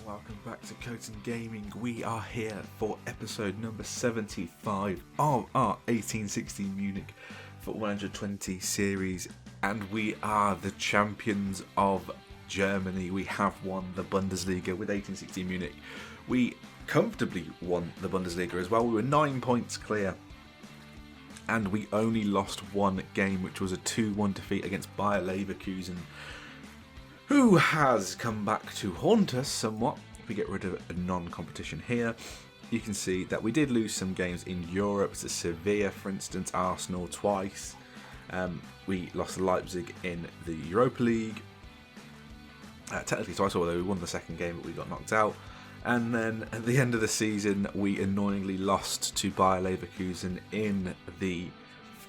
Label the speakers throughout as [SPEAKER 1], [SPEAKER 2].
[SPEAKER 1] Welcome back to Coton Gaming. We are here for episode number 75 of our 1860 Munich for 120 series, and we are the champions of Germany. We have won the Bundesliga with 1860 Munich. We comfortably won the Bundesliga as well. We were 9 points clear, and we only lost one game, which was a 2-1 defeat against Bayern Leverkusen, who has come back to haunt us somewhat. If we get rid of a non-competition here, you can see that we did lose some games in Europe, to Sevilla, for instance, Arsenal twice. We lost to Leipzig in the Europa League, technically twice, although we won the second game, but we got knocked out. And then at the end of the season, we annoyingly lost to Bayer Leverkusen in the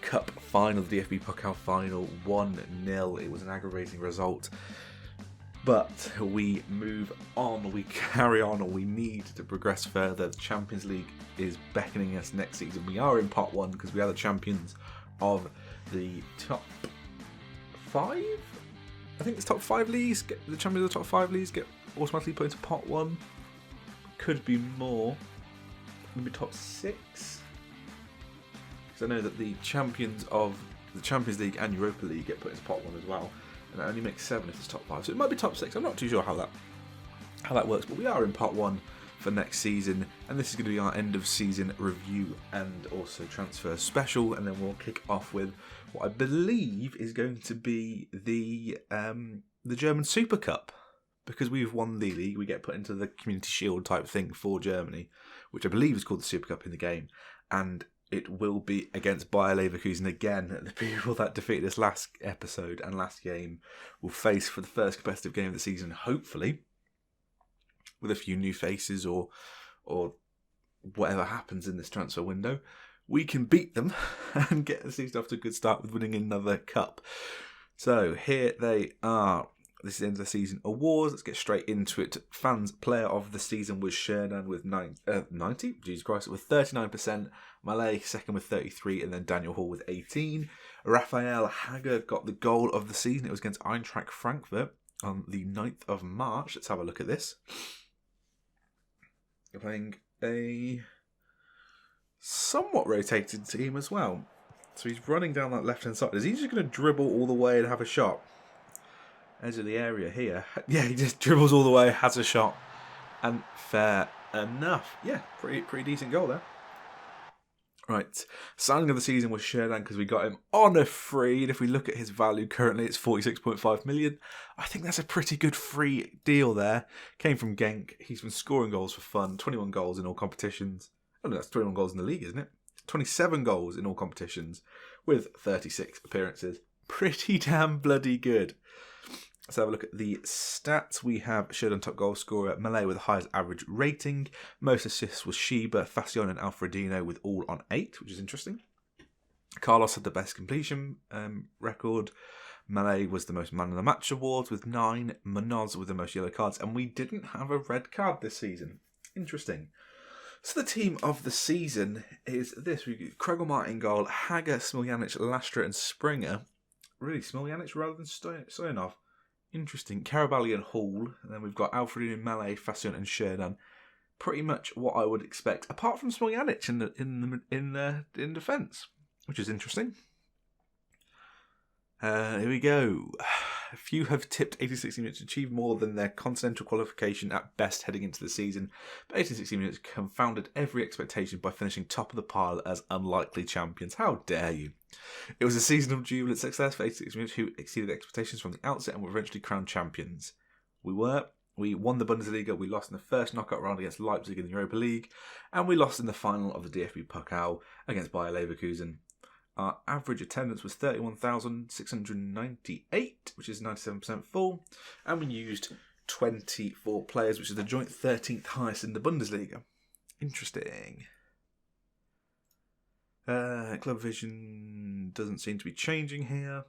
[SPEAKER 1] Cup final, the DFB-Pokal final, 1-0. It was an aggravating result. But we move on, we carry on, we need to progress further. The Champions League is beckoning us next season. We are in Pot 1 because we are the champions of the top 5? I think it's top 5 leagues. The champions of the top 5 leagues get automatically put into Pot 1. Could be more. Maybe top 6. Because I know that the champions of the Champions League and Europa League get put into Pot 1 as well. And it only makes 7 if it's top 5, so it might be top 6. I'm not too sure how that works, but we are in Part 1 for next season, and this is going to be our end of season review and also transfer special, and then we'll kick off with what I believe is going to be the German Super Cup. Because we've won the league, we get put into the Community Shield type thing for Germany, which I believe is called the Super Cup in the game, and it will be against Bayer Leverkusen again. The people that defeated us last episode and last game will face for the first competitive game of the season, hopefully, with a few new faces or whatever happens in this transfer window. We can beat them and get the season off to a good start with winning another cup. So here they are. This is the end of the season awards. Let's get straight into it. Fans Player of the Season was Sherdan with 90. Jesus Christ, with 39%. Malay second with 33, and then Daniel Hall with 18. Raphael Hager got the goal of the season. It was against Eintracht Frankfurt on the 9th of March. Let's have a look at this. You're playing a somewhat rotated team as well. So he's running down that left-hand side. Is he just going to dribble all the way and have a shot? Edge of the area here. Yeah, he just dribbles all the way, has a shot, and fair enough. Yeah, pretty decent goal there. Right, signing of the season was Sherdan because we got him on a free, and if we look at his value currently, it's 46.5 million. I think that's a pretty good free deal there. Came from Genk. He's been scoring goals for fun. 21 goals in all competitions. Oh no, that's 21 goals in the league, isn't it? 27 goals in all competitions with 36 appearances. Pretty damn bloody good. Let's have a look at the stats. We have Sherdan top goal scorer, Malay with the highest average rating. Most assists was Sheba, Fascion and Alfredino with all on 8, which is interesting. Carlos had the best completion record. Malay was the most man of the match awards with 9. Munoz with the most yellow cards. And we didn't have a red card this season. Interesting. So the team of the season is this. We got Kregelmar in goal, Hager, Smiljanic, Lastra and Springer. Really, Smiljanic rather than Stoyanov. Interesting. Karabali and Hall, and then we've got Alfredino, Malay, Fascion, and Sherdan. Pretty much what I would expect, apart from Smiljanic in defence, which is interesting. Here we go. A few have tipped 1860 Minutes to achieve more than their continental qualification at best heading into the season, but 1860 Minutes confounded every expectation by finishing top of the pile as unlikely champions. How dare you? It was a season of jubilant success for 1860 Minutes, who exceeded expectations from the outset and were eventually crowned champions. We won the Bundesliga, we lost in the first knockout round against Leipzig in the Europa League, and we lost in the final of the DFB-Pokal against Bayer Leverkusen. Our average attendance was 31,698, which is 97% full, and we used 24 players, which is the joint 13th highest in the Bundesliga. Interesting. Club vision doesn't seem to be changing here.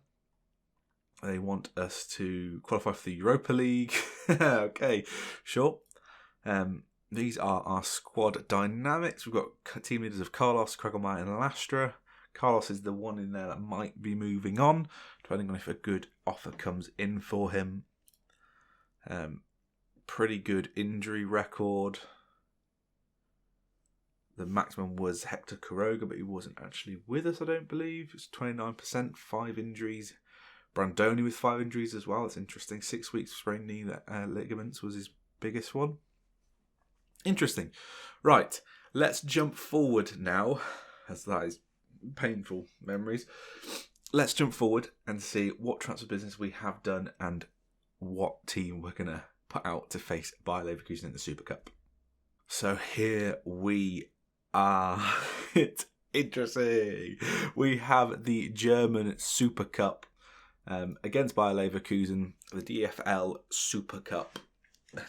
[SPEAKER 1] They want us to qualify for the Europa League. Okay, sure. These are our squad dynamics. We've got team leaders of Carlos, Kregelmar and Lastra. Carlos is the one in there that might be moving on, depending on if a good offer comes in for him. pretty good injury record. The maximum was Hector Quiroga, but he wasn't actually with us, I don't believe. It's 29%, 5 injuries. Brandoni with 5 injuries as well. It's interesting. 6 weeks sprained knee ligaments was his biggest one. Interesting. Right, let's jump forward now, as that is painful memories. Let's jump forward and see what transfer business we have done and what team we're going to put out to face Bayer Leverkusen in the Super Cup. So here we are. It's interesting. We have the German Super Cup against Bayer Leverkusen, the DFL Super Cup.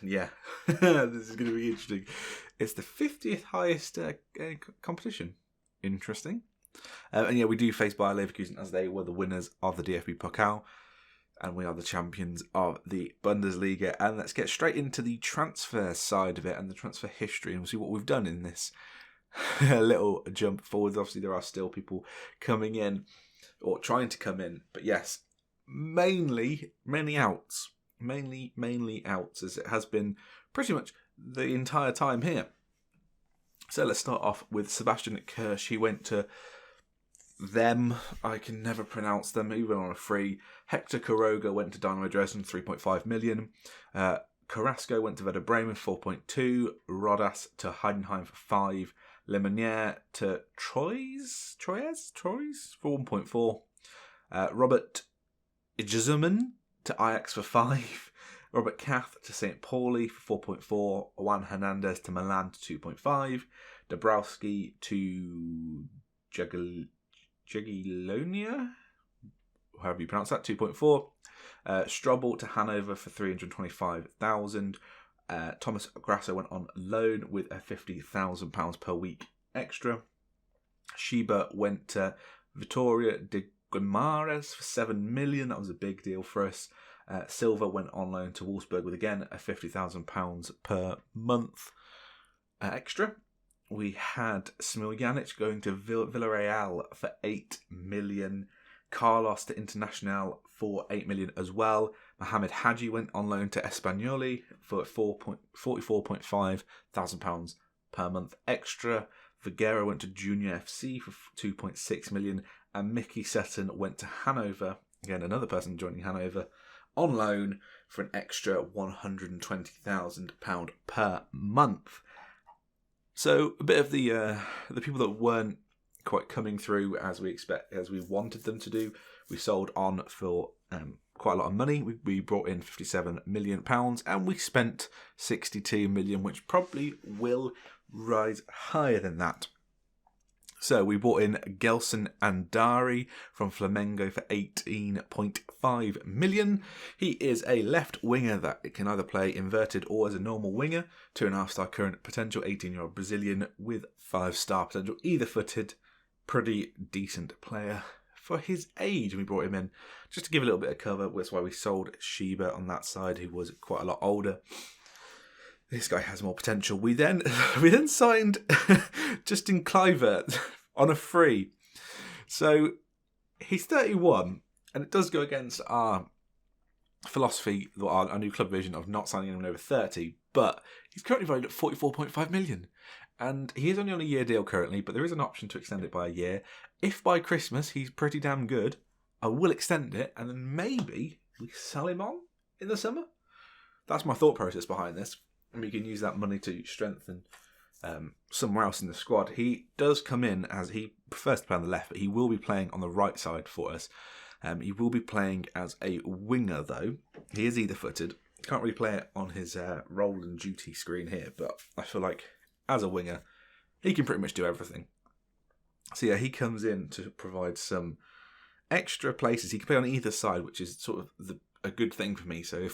[SPEAKER 1] Yeah, this is going to be interesting. It's the 50th highest competition. Interesting. And yeah, we do face Bayer Leverkusen as they were the winners of the DFB-Pokal. And we are the champions of the Bundesliga. And let's get straight into the transfer side of it and the transfer history. And we'll see what we've done in this little jump forwards. Obviously, there are still people coming in or trying to come in. But yes, mainly outs. Mainly outs, as it has been pretty much the entire time here. So let's start off with Sebastian Kirsch. He went to them. I can never pronounce them, even on a free. Hector Quiroga went to Dynamo Dresden, 3.5 million. Carrasco went to Werder Bremen, 4.2. Rodas to Heidenheim for 5. Lemonnier to Troyes for 1.4. Robert Ijezuman to Ajax for 5. Robert Kath to St. Pauli for 4.4. Juan Hernandez to Milan to 2.5. Dabrowski to Jagiellonia, however you pronounce that, 2.4. Strobel to Hanover for 325,000. Thomas Grasso went on loan with a £50,000 per week extra. Sheba went to Vitoria de Guimares for 7 million. That was a big deal for us. Silva went on loan to Wolfsburg with, again, a £50,000 per month extra. We had Smiljanic going to Villarreal for 8 million. Carlos to Internacional for 8 million as well. Mohamed Hadji went on loan to Espanyoli for £44.5 thousand per month extra. Viguera went to Junior FC for 2.6 million. And Mickey Sutton went to Hanover, again another person joining Hanover, on loan for an extra £120,000 per month. So a bit of the people that weren't quite coming through as we wanted them to do, we sold on for quite a lot of money. We brought in £57 million and we spent 62 million, which probably will rise higher than that. So we brought in Gelson Andari from Flamengo for 18.5 million. He is a left winger that can either play inverted or as a normal winger. 2.5-star current potential, 18-year-old Brazilian with 5-star potential. Either footed, pretty decent player for his age. We brought him in just to give a little bit of cover. That's why we sold Sheba on that side, who was quite a lot older. This guy has more potential. We then signed Justin Kluivert on a free. So he's 31, and it does go against our philosophy, our new club vision of not signing anyone over 30, but he's currently valued at 44.5 million. And he is only on a year deal currently, but there is an option to extend it by a year. If by Christmas he's pretty damn good, I will extend it, and then maybe we sell him on in the summer. That's my thought process behind this. And we can use that money to strengthen somewhere else in the squad. He does come in as he prefers to play on the left, but he will be playing on the right side for us. He will be playing as a winger, though. He is either-footed. Can't really play it on his role and duty screen here, but I feel like as a winger, he can pretty much do everything. So yeah, he comes in to provide some extra places. He can play on either side, which is sort of a good thing for me. So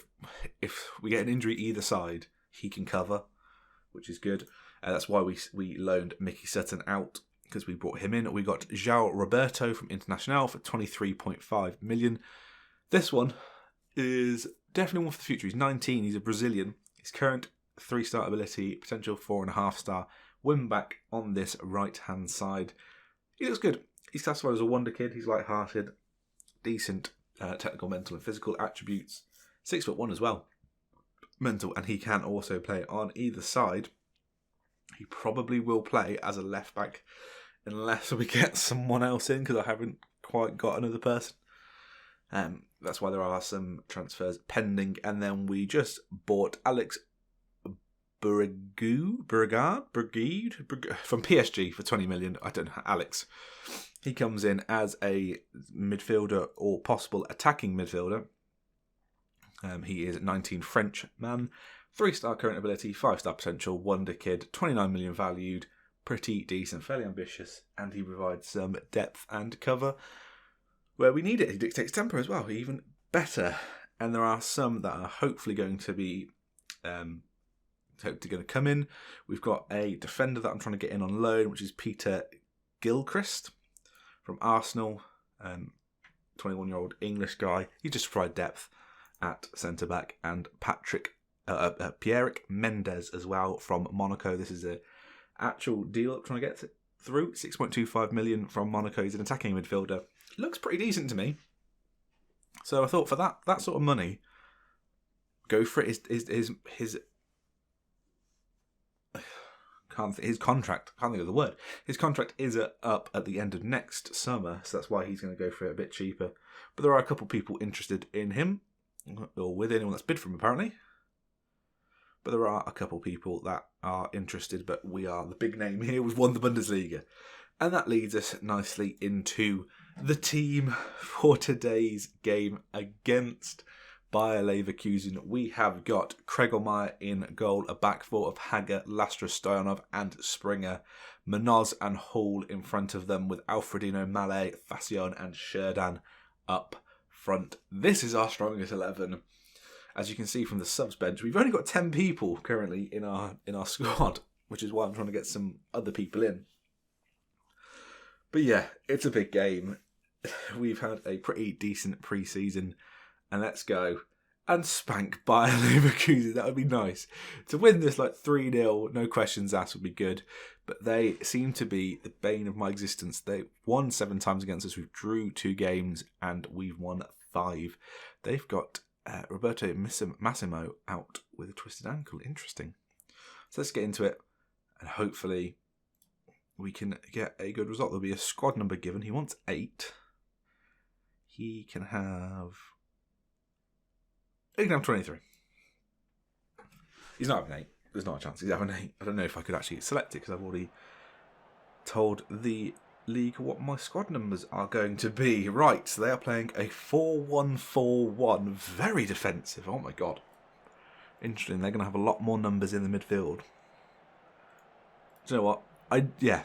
[SPEAKER 1] if we get an injury either side, he can cover, which is good. That's why we loaned Mickey Sutton out, because we brought him in. We got João Roberto from Internacional for 23.5 million. This one is definitely one for the future. He's 19. He's a Brazilian. His current 3-star ability, potential 4.5-star. Win back on this right-hand side. He looks good. He's classified as a wonder kid. He's light-hearted, decent technical, mental and physical attributes. 6'1" as well. mental, and he can also play on either side. He probably will play as a left back unless we get someone else in, because I haven't quite got another person. That's why there are some transfers pending. And then we just bought Alex Brigade from PSG for 20 million. I don't know, Alex. He comes in as a midfielder or possible attacking midfielder. He is 19, French man, 3-star current ability, 5-star potential, wonder kid, 29 million valued, pretty decent, fairly ambitious, and he provides some depth and cover where we need it. He dictates tempo as well, even better. And there are some that are hopefully going to be going to come in. We've got a defender that I'm trying to get in on loan, which is Peter Gilchrist from Arsenal, 21-year-old English guy. He just provides depth at centre-back, and Pierrick Mendes as well from Monaco. This is an actual deal I'm trying to get through. 6.25 million from Monaco. He's an attacking midfielder. Looks pretty decent to me. So I thought for that sort of money, go for it. His contract, can't think of the word. His contract is up at the end of next summer, so that's why he's going to go for it a bit cheaper. But there are a couple people interested in him, or with anyone that's bid for him apparently. But there are a couple people that are interested, but we are the big name here. We've won the Bundesliga. And that leads us nicely into the team for today's game against Bayer Leverkusen. We have got Kregelmeyer in goal, a back four of Hager, Lastra, Stoyanov and Springer. Manoz and Hall in front of them with Alfredino, Mallet, Fascion and Sherdan up front. This is our strongest 11. As you can see from the subs bench, we've only got 10 people currently in our squad, which is why I'm trying to get some other people in. But yeah, it's a big game. We've had a pretty decent pre-season, and let's go and spank Bayer Leverkusen. That would be nice. To win this like 3-0, no questions asked, would be good. But they seem to be the bane of my existence. They won 7 times against us. We've drew 2 games, and we've won 5. They've got Roberto Massimo out with a twisted ankle. Interesting. So let's get into it, and hopefully we can get a good result. There'll be a squad number given. He wants 8. He can have 23. He's not having 8. There's not a chance he's having 8. I don't know if I could actually select it because I've already told the league what my squad numbers are going to be. Right, so they are playing a 4-1-4-1. Very defensive. Oh my god. Interesting. They're going to have a lot more numbers in the midfield. Do you know what?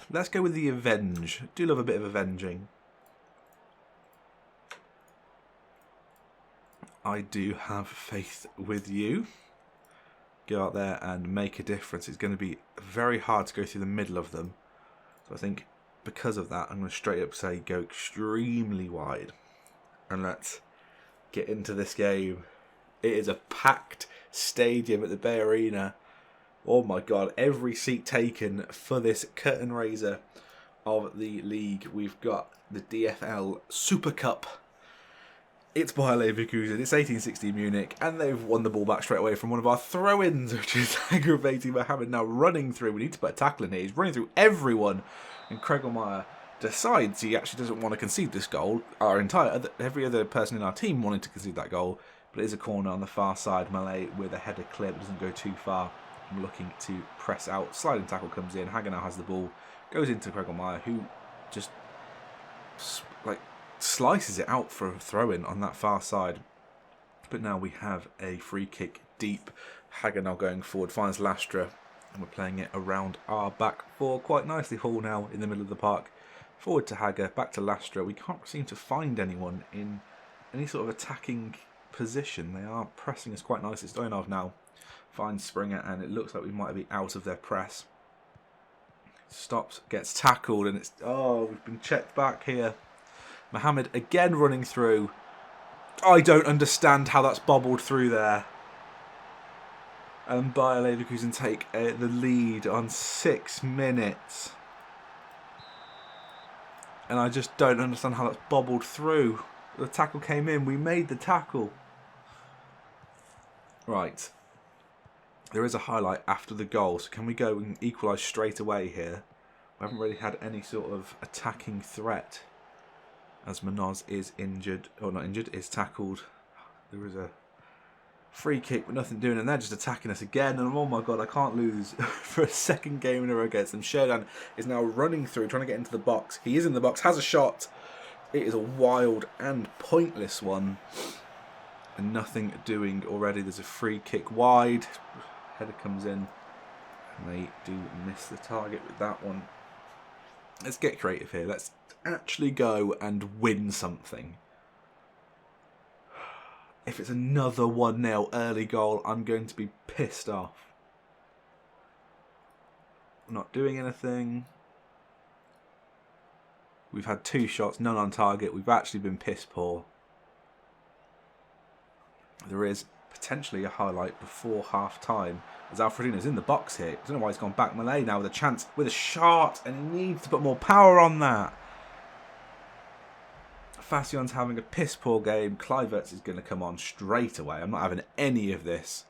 [SPEAKER 1] Let's go with the avenge. Do love a bit of avenging. I do have faith with you. Go out there and make a difference. It's going to be very hard to go through the middle of them. So I think because of that, I'm going to straight up say go extremely wide. And let's get into this game. It is a packed stadium at the Bay Arena. Oh my god, every seat taken for this curtain raiser of the league. We've got the DFL Super Cup. It's Bayer Leverkusen, it's 1860 Munich, and they've won the ball back straight away from one of our throw-ins, which is aggravating. Mohamed now running through. We need to put a tackle in here. He's running through everyone, and Kregelmeyer decides he actually doesn't want to concede this goal. Every other person in our team wanted to concede that goal, but it is a corner on the far side. Mallet with a header clear, but doesn't go too far. I'm looking to press out. Sliding tackle comes in. Hager now has the ball. Goes into Kregelmeyer, who just slices it out for a throw-in on that far side. But now we have a free kick deep. Hager now going forward. Finds Lastra. And we're playing it around our back four quite nicely. Hall now in the middle of the park. Forward to Hager. Back to Lastra. We can't seem to find anyone in any sort of attacking position. They are pressing us quite nicely. Stoyanov now finds Springer, and it looks like we might be out of their press. Stops, gets tackled, and we've been checked back here. Mohamed again running through. I don't understand how that's bobbled through there. And Bayer Leverkusen take the lead on 6 minutes. And I just don't understand how that's bobbled through. The tackle came in. We made the tackle. Right. There is a highlight after the goal, so can we go and equalise straight away here? We haven't really had any sort of attacking threat as Munoz is injured, or not injured, is tackled. There is a free kick with nothing doing, and they're just attacking us again. And oh my god, I can't lose for a second game in a row against them. Sherdan is now running through, trying to get into the box. He is in the box, has a shot. It is a wild and pointless one. And nothing doing already. There's a free kick wide. Header comes in. And they do miss the target with that one. Let's get creative here. Let's actually go and win something. If it's another 1-0 early goal, I'm going to be pissed off. Not doing anything. We've had 2 shots, none on target. We've actually been piss poor. There is potentially a highlight before half time as Alfredino's in the box here. I don't know why he's gone back. Malay now with a chance, with a shot, and he needs to put more power on that. Fassion's having a piss poor game. Kluivert's is going to come on straight away. I'm not having any of this.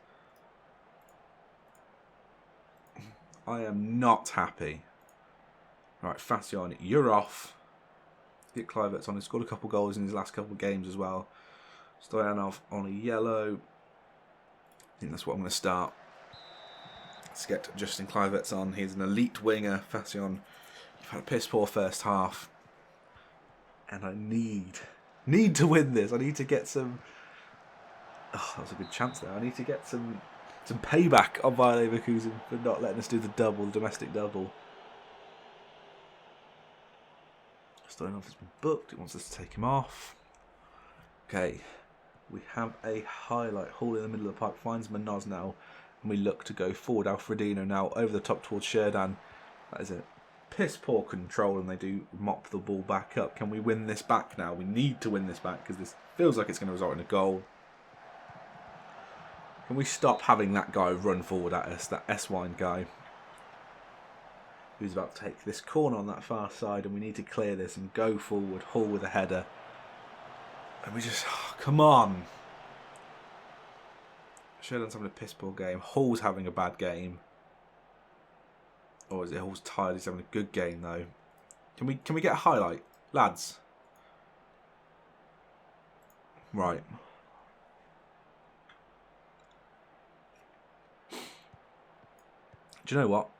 [SPEAKER 1] I am not happy. Right, Fassion, you're off. Get Kluivert's on. He's scored a couple goals in his last couple of games as well. Stoyanov on a yellow. I think that's what I'm going to start. Let's get Justin Kluivert's on. He's an elite winger. Fassion, you've had a piss poor first half. And I need to win this. I need to get some... Oh, that was a good chance there. I need to get some payback on Bayer Leverkusen for not letting us do the double, the domestic double. Stoyanov has been booked. It wants us to take him off. Okay. We have a highlight. Hall in the middle of the park finds Munoz now. And we look to go forward. Alfredino now over the top towards Sherdan. That is it. Piss poor control, and they do mop the ball back up. Can we win this back now? We need to win this back because this feels like it's going to result in a goal. Can we stop having that guy run forward at us, that S-Wine guy who's about to take this corner on that far side, and we need to clear this and go forward. Hall with a header. And we just, oh, come on. Sherdan's having a piss poor game. Hall's having a bad game. Or is it Hall's tired? He's having a good game though. Can we get a highlight, lads? Right. Do you know what?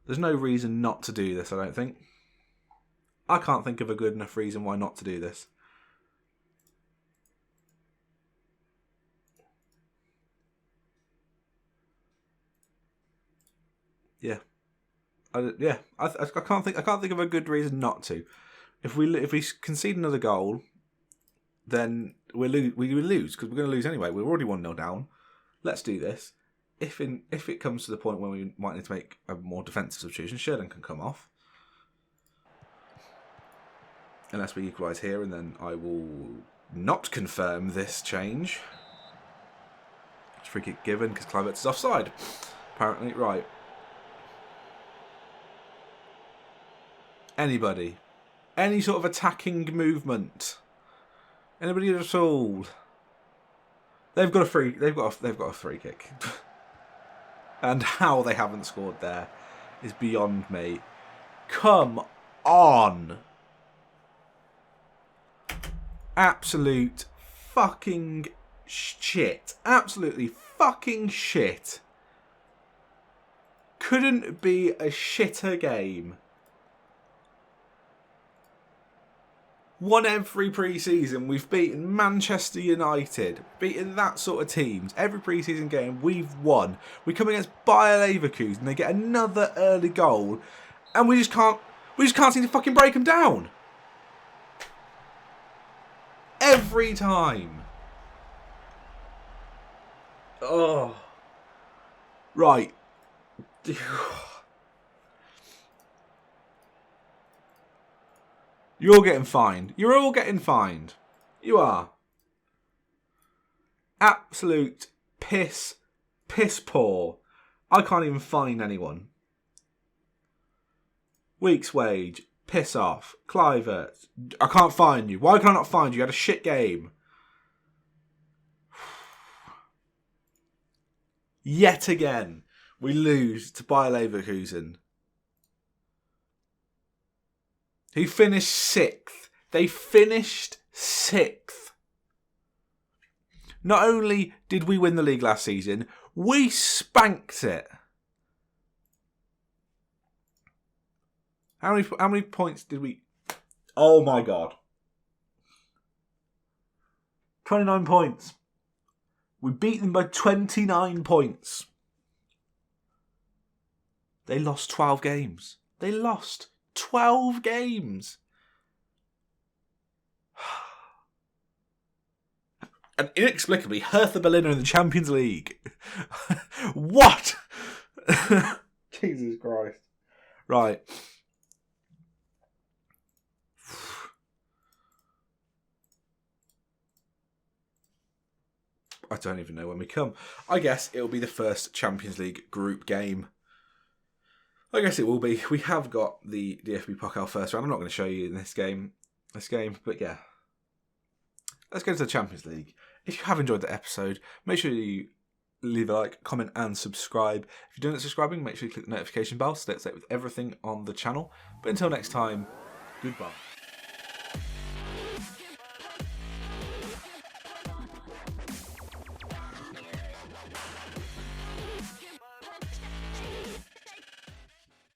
[SPEAKER 1] There's no reason not to do this, I don't think. I can't think of a good enough reason why not to do this. Yeah, I can't think of a good reason not to. If we concede another goal, then we lose because we're going to lose anyway. We're already 1-0 down. Let's do this. If it comes to the point where we might need to make a more defensive substitution, Sherdan can come off. Unless we equalise here, and then I will not confirm this change. Free kick given because Kluivert's is offside. Apparently, right. Anybody? Any sort of attacking movement? Anybody at all? They've got a free kick. And how they haven't scored there is beyond me. Come on. Absolute fucking shit. Absolutely fucking shit. Couldn't be a shitter game. Won every pre-season. We've beaten Manchester United. Beaten that sort of teams. Every pre-season game we've won. We come against Bayer Leverkusen. They get another early goal. And we just can't seem to fucking break them down. Every time. Oh. Right. You're getting fined. You're all getting fined. You are. Absolute piss poor. I can't even fine anyone. Week's wage. Piss off. Kluivert. I can't fine you. Why can I not fine you? You had a shit game. Yet again, we lose to Bayer Leverkusen, who finished 6th. They finished 6th. Not only did we win the league last season, we spanked it. How many points did we... Oh my God. 29 points. We beat them by 29 points. They lost 12 games. They lost 12 games. And inexplicably, Hertha Berlin are in the Champions League. What? Jesus Christ. Right. I don't even know when we come. I guess it'll be the first Champions League group game. I guess it will be. We have got the DFB-Pokal first round. I'm not going to show you in this game, but yeah. Let's go to the Champions League. If you have enjoyed the episode, make sure you leave a like, comment and subscribe. If you're doing it subscribing, make sure you click the notification bell so stay up to date with everything on the channel. But until next time, goodbye.